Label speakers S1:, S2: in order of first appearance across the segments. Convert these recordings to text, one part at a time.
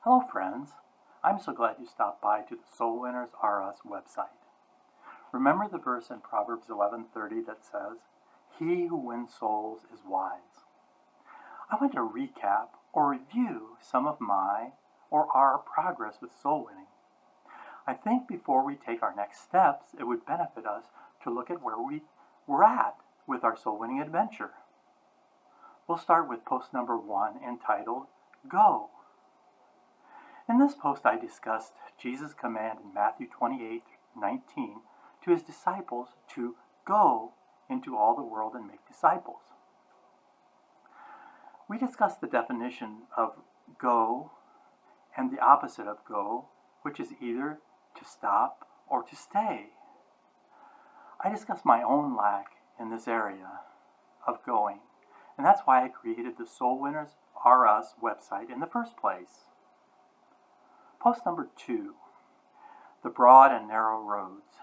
S1: Hello friends, I'm so glad you stopped by to the SOULWINNERSRus website. Remember the verse in Proverbs 11:30 that says, "He who wins souls is wise." I want to recap or review some of my or our progress with soul winning. I think before we take our next steps, it would benefit us to look at where we're at with our soul winning adventure. We'll start with post number 1 entitled, Go. In this post I discussed Jesus' command in Matthew 28:19 to his disciples to go into all the world and make disciples. We discussed the definition of go and the opposite of go, which is either to stop or to stay. I discussed my own lack in this area of going, and that's why I created the Soul Winners R Us website in the first place. Post number 2, the broad and narrow roads.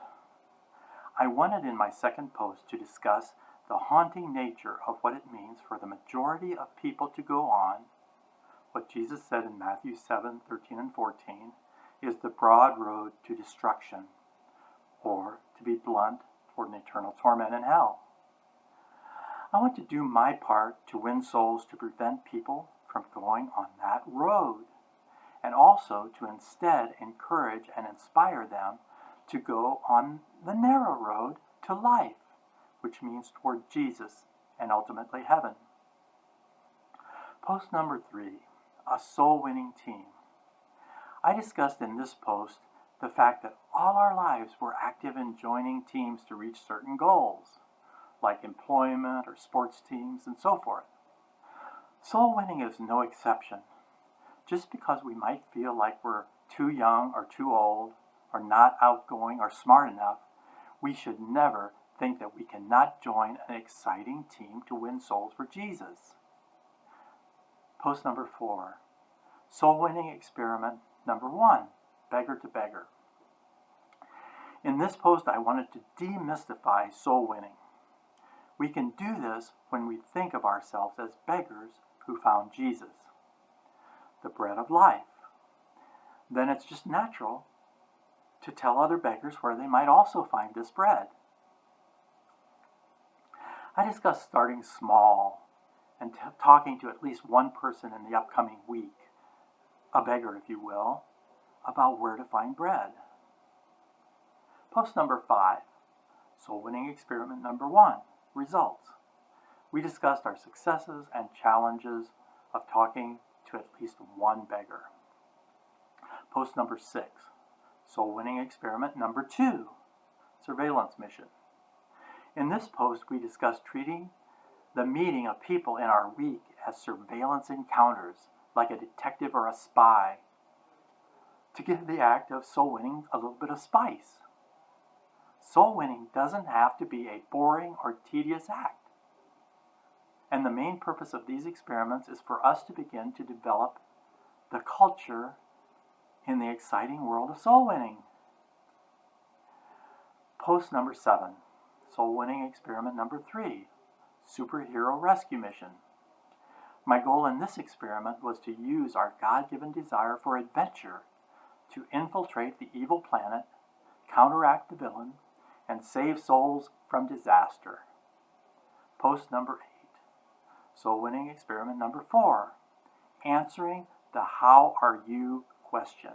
S1: I wanted in my second post to discuss the haunting nature of what it means for the majority of people to go on what Jesus said in Matthew 7:13 and 14 is the broad road to destruction, or to be blunt, toward an eternal torment in hell. I want to do my part to win souls to prevent people from going on that road, and also to instead encourage and inspire them to go on the narrow road to life, which means toward Jesus and ultimately heaven. Post number 3, a soul-winning team. I discussed in this post the fact that all our lives we're active in joining teams to reach certain goals, like employment or sports teams and so forth. Soul winning is no exception. Just because we might feel like we're too young or too old or not outgoing or smart enough, we should never think that we cannot join an exciting team to win souls for Jesus. Post number 4, soul winning experiment number 1, beggar to beggar. In this post, I wanted to demystify soul winning. We can do this when we think of ourselves as beggars who found Jesus, the bread of life. Then it's just natural to tell other beggars where they might also find this bread. I discussed starting small and talking to at least one person in the upcoming week, a beggar if you will, about where to find bread. Post number 5, soul winning experiment number 1, results. We discussed our successes and challenges of talking to at least one beggar. Post number 6, soul winning experiment number 2, surveillance mission. In this post, we discussed treating the meeting of people in our week as surveillance encounters, like a detective or a spy, to give the act of soul winning a little bit of spice. Soul winning doesn't have to be a boring or tedious act. And the main purpose of these experiments is for us to begin to develop the culture in the exciting world of soul winning. Post number 7, soul winning experiment number 3, superhero rescue mission. My goal in this experiment was to use our God-given desire for adventure to infiltrate the evil planet, counteract the villain, and save souls from disaster. Post number 8, soul winning experiment number 4, answering the how are you question.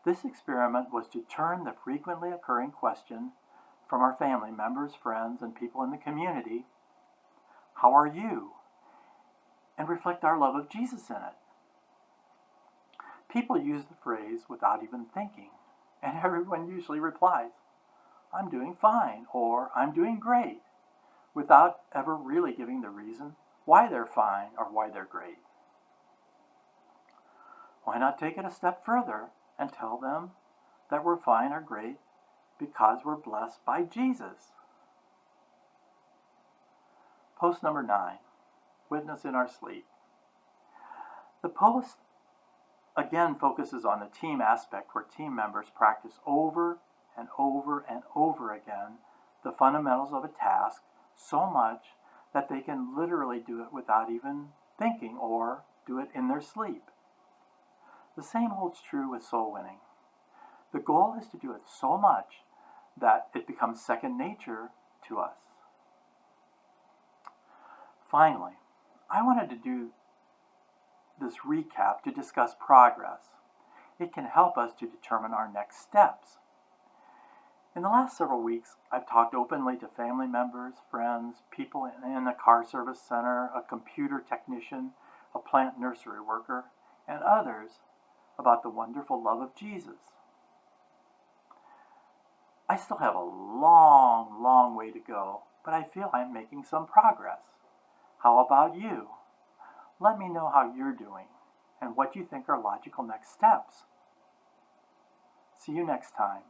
S1: This experiment was to turn the frequently occurring question from our family members, friends, and people in the community, how are you? And reflect our love of Jesus in it. People use the phrase without even thinking, and everyone usually replies, I'm doing fine, or I'm doing great, without ever really giving the reason why they're fine or why they're great. Why not take it a step further and tell them that we're fine or great because we're blessed by Jesus? Post number 9, witness in our sleep. The post again focuses on the team aspect, where team members practice over and over and over again the fundamentals of a task so much that they can literally do it without even thinking or do it in their sleep. The The same holds true with soul winning. The goal is to do it so much that it becomes second nature to us. Finally, I wanted to do this recap to discuss progress. It can help us to determine our next steps. In the last several weeks, I've talked openly to family members, friends, people in a car service center, a computer technician, a plant nursery worker, and others about the wonderful love of Jesus. I still have a long, long way to go, but I feel I'm making some progress. How about you? Let me know how you're doing and what you think are logical next steps. See you next time.